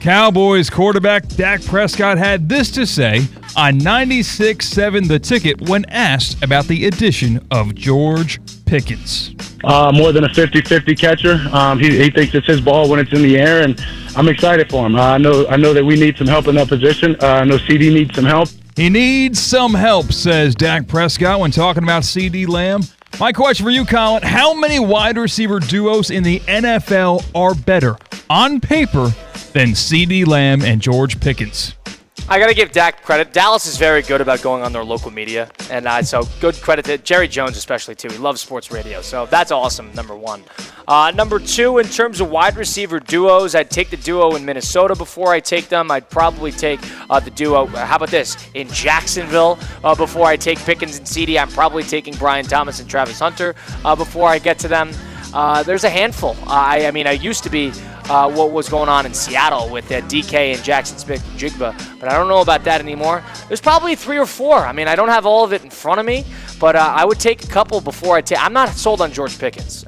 Cowboys quarterback Dak Prescott had this to say on 96.7 The Ticket when asked about the addition of George Pickens. More than a 50-50 catcher. He thinks it's his ball when it's in the air, and I'm excited for him. I know that we need some help in that position. I know CeeDee needs some help. He needs some help, says Dak Prescott when talking about CeeDee Lamb. My question for you, Colin, how many wide receiver duos in the NFL are better on paper than CeeDee Lamb and George Pickens? I got to give Dak credit. Dallas is very good about going on their local media, and so good credit to Jerry Jones especially, too. He loves sports radio, so that's awesome, number one. Number two, in terms of wide receiver duos, I'd take the duo in Minnesota before I take them. I'd probably take the duo, how about this, in Jacksonville before I take Pickens and CeeDee. I'm probably taking Brian Thomas and Travis Hunter before I get to them. There's a handful. I used to be what was going on in Seattle with DK and Jackson Smith-Njigba, but I don't know about that anymore. There's probably 3 or 4. I don't have all of it in front of me, but I would take a couple before I take. I'm not sold on George Pickens.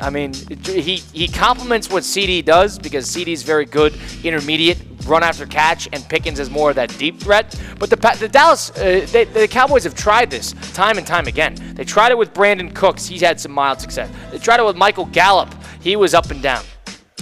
He complements what CeeDee does because CeeDee's very good intermediate run after catch, and Pickens is more of that deep threat. But the Dallas, the Cowboys have tried this time and time again. They tried it with Brandon Cooks. He's had some mild success. They tried it with Michael Gallup. He was up and down.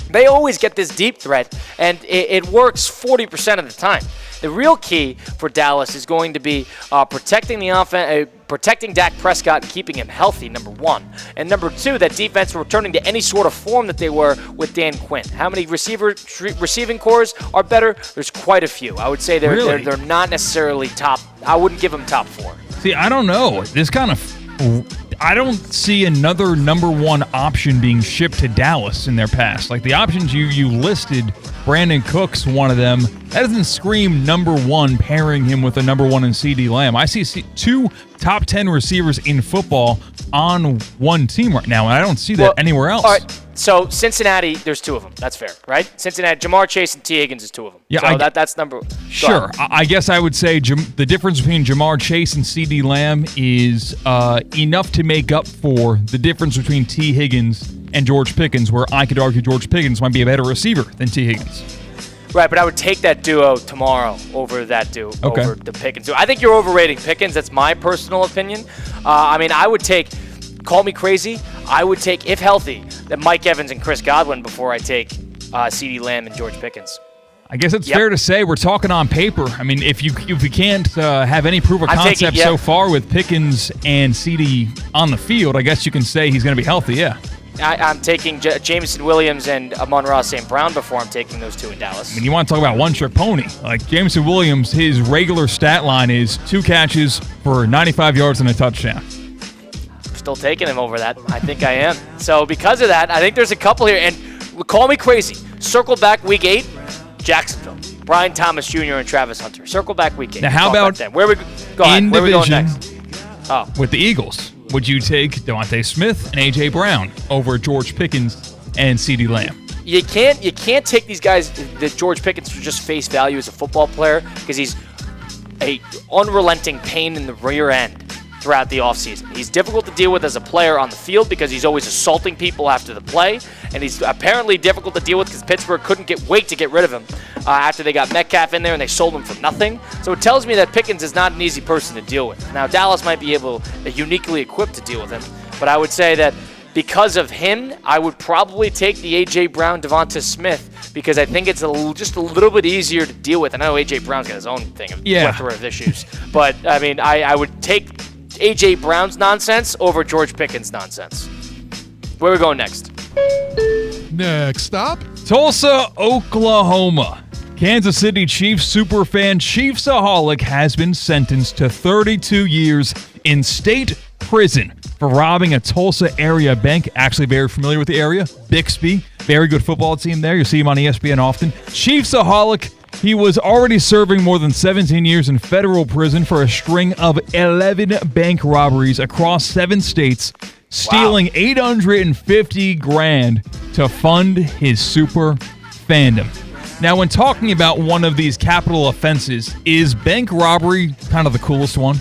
They always get this deep threat, and it works 40% of the time. The real key for Dallas is going to be protecting the offense, protecting Dak Prescott and keeping him healthy, number one. And number two, that defense returning to any sort of form that they were with Dan Quinn. How many receiving cores are better? There's quite a few. I would say they're not necessarily top. I wouldn't give them top 4. See, I don't know. I don't see another number one option being shipped to Dallas in their past. Like the options you listed, Brandon Cook's one of them. That doesn't scream number one, pairing him with a number one in CeeDee Lamb. I see 2 top 10 receivers in football on one team right now, and I don't see that anywhere else. All right, so Cincinnati, there's 2 of them. That's fair, right? Cincinnati, Jamar Chase and T. Higgins is 2 of them. Yeah, so that's number. Sure. I guess I would say the difference between Jamar Chase and CeeDee Lamb is enough to make up for the difference between T. Higgins and George Pickens, where I could argue George Pickens might be a better receiver than T. Higgins. Right, but I would take that duo tomorrow over that duo, over the Pickens. I think you're overrating Pickens. That's my personal opinion. I would take, call me crazy, I would take, if healthy, that Mike Evans and Chris Godwin before I take CeeDee Lamb and George Pickens. I guess it's fair to say we're talking on paper. If you can't have any proof of concept so far with Pickens and CeeDee on the field, I guess you can say he's going to be healthy, yeah. I'm taking Jameson Williams and Amon-Ra St. Brown before I'm taking those 2 in Dallas. You want to talk about one-trick pony. Like Jameson Williams, his regular stat line is 2 catches for 95 yards and a touchdown. Still taking him over that. I think I am. So because of that, I think there's a couple here. And call me crazy. Circle back week 8, Jacksonville. Brian Thomas Jr. and Travis Hunter. Circle back week 8. Now how about where we go ahead. Where we going next? With the Eagles? Would you take Devontae Smith and A.J. Brown over George Pickens and CeeDee Lamb? You can't take these guys, the George Pickens, for just face value as a football player because he's a unrelenting pain in the rear end throughout the offseason. He's difficult to deal with as a player on the field because he's always assaulting people after the play, and he's apparently difficult to deal with because Pittsburgh couldn't wait to get rid of him after they got Metcalf in there and they sold him for nothing. So it tells me that Pickens is not an easy person to deal with. Now, Dallas might be uniquely equipped to deal with him, but I would say that because of him, I would probably take the A.J. Brown, Devonta Smith, because I think it's just a little bit easier to deal with. I know A.J. Brown's got his own thing of plethora of issues, but I would take A.J. Brown's nonsense over George Pickens' nonsense. Where are we going next? Next stop, Tulsa, Oklahoma. Kansas City Chiefs superfan Chiefsaholic has been sentenced to 32 years in state prison for robbing a Tulsa area bank. Actually very familiar with the area. Bixby, very good football team there. You see him on ESPN often. Chiefsaholic, he was already serving more than 17 years in federal prison for a string of 11 bank robberies across 7 states, stealing $850,000 to fund his super fandom. Now, when talking about one of these capital offenses, is bank robbery kind of the coolest one?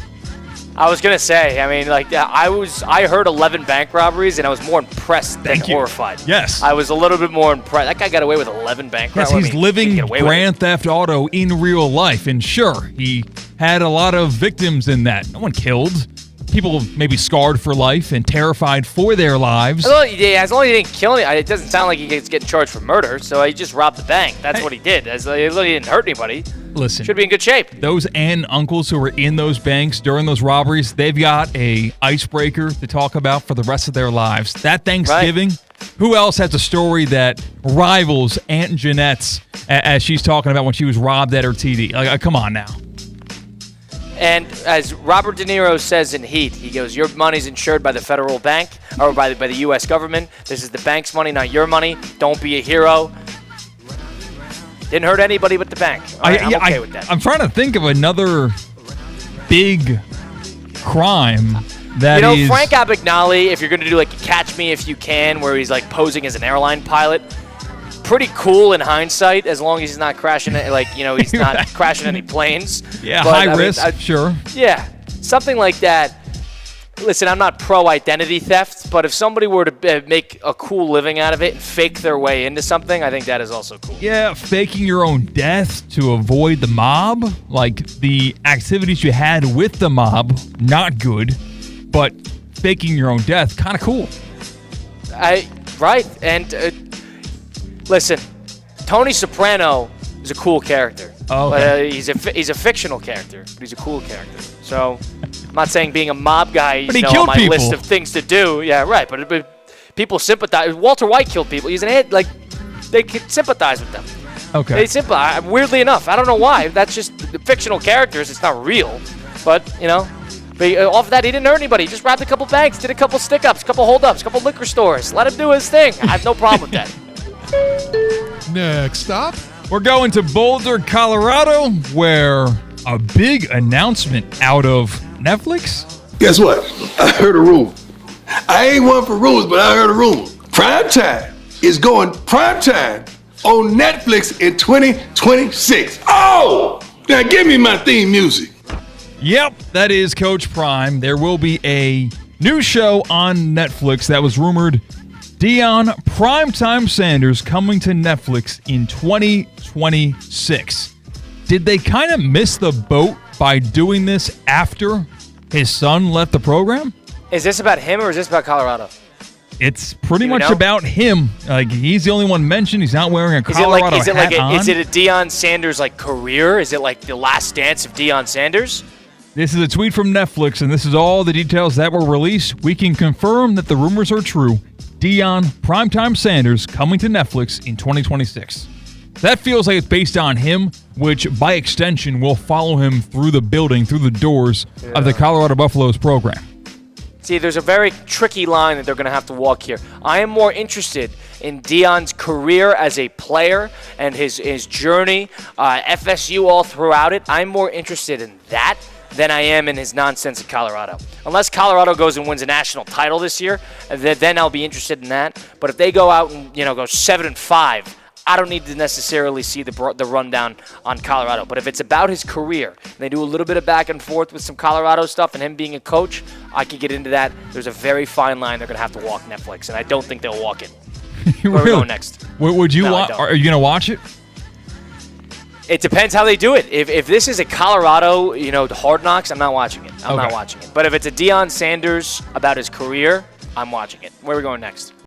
I was gonna say. I mean, like I heard 11 bank robberies, and I was more impressed than horrified. Yes. I was a little bit more impressed. That guy got away with 11 bank robberies. Yes, he's living Grand Theft Auto in real life, and sure, he had a lot of victims in that. No one killed. People maybe scarred for life and terrified for their lives. As long as he didn't kill any, it doesn't sound like he's getting charged for murder. So he just robbed the bank. That's what he did. He didn't hurt anybody. Listen, should be in good shape. Those aunt and uncles who were in those banks during those robberies, they've got a icebreaker to talk about for the rest of their lives. That Thanksgiving, who else has a story that rivals Aunt Jeanette's as she's talking about when she was robbed at her TD? Like, come on now. And as Robert De Niro says in Heat, he goes, your money's insured by the federal bank or by the U.S. government. This is the bank's money, not your money. Don't be a hero. Didn't hurt anybody but the bank. Right, I'm okay with that. I'm trying to think of another big crime that is... Frank Abagnale, if you're going to do like Catch Me If You Can, where he's like posing as an airline pilot, pretty cool in hindsight, as long as he's not crashing it, he's not crashing any planes. Yeah, but, high risk, sure. Yeah, something like that. Listen, I'm not pro-identity theft, but if somebody were to make a cool living out of it and fake their way into something, I think that is also cool. Yeah, faking your own death to avoid the mob, like the activities you had with the mob, not good, but faking your own death, kind of cool. Right, and... listen, Tony Soprano is a cool character. Oh, okay. He's a fictional character, but he's a cool character. So I'm not saying being a mob guy is on my list of things to do. Yeah, right. But people sympathize. Walter White killed people. He's they can sympathize with them. Okay. They sympathize. Weirdly enough, I don't know why. That's just the fictional characters. It's not real. But But off of that, he didn't hurt anybody. He just robbed a couple banks, did a couple stick-ups, a couple hold-ups, a couple liquor stores. Let him do his thing. I have no problem with that. Next stop. We're going to Boulder, Colorado, where a big announcement out of Netflix. Guess what? I heard a rumor. I ain't one for rumors, but I heard a rumor. Primetime is going primetime on Netflix in 2026. Oh! Now give me my theme music. Yep, that is Coach Prime. There will be a new show on Netflix that was rumored. Deion Primetime Sanders coming to Netflix in 2026. Did they kind of miss the boat by doing this after his son left the program? Is this about him or is this about Colorado? It's pretty much about him. Like, he's the only one mentioned. He's not wearing a Colorado hat on. Is it a Deion Sanders career? Is it like the last dance of Deion Sanders? This is a tweet from Netflix, and this is all the details that were released. We can confirm that the rumors are true. Deion Primetime Sanders coming to Netflix in 2026. That feels like it's based on him, which by extension will follow him through the building, through the doors of the Colorado Buffaloes program. See, there's a very tricky line that they're going to have to walk here. I am more interested in Deion's career as a player and his journey, FSU all throughout it. I'm more interested in that than I am in his nonsense in Colorado. Unless Colorado goes and wins a national title this year, then I'll be interested in that. But if they go out and go 7-5, I don't need to necessarily see the rundown on Colorado. But if it's about his career, and they do a little bit of back and forth with some Colorado stuff and him being a coach, I could get into that. There's a very fine line they're going to have to walk Netflix, and I don't think they'll walk it. Where are we going next? Would you are you going to watch it? It depends how they do it. If this is a Colorado, Hard Knocks, I'm not watching it. I'm not watching it. But if it's a Deion Sanders about his career, I'm watching it. Where are we going next?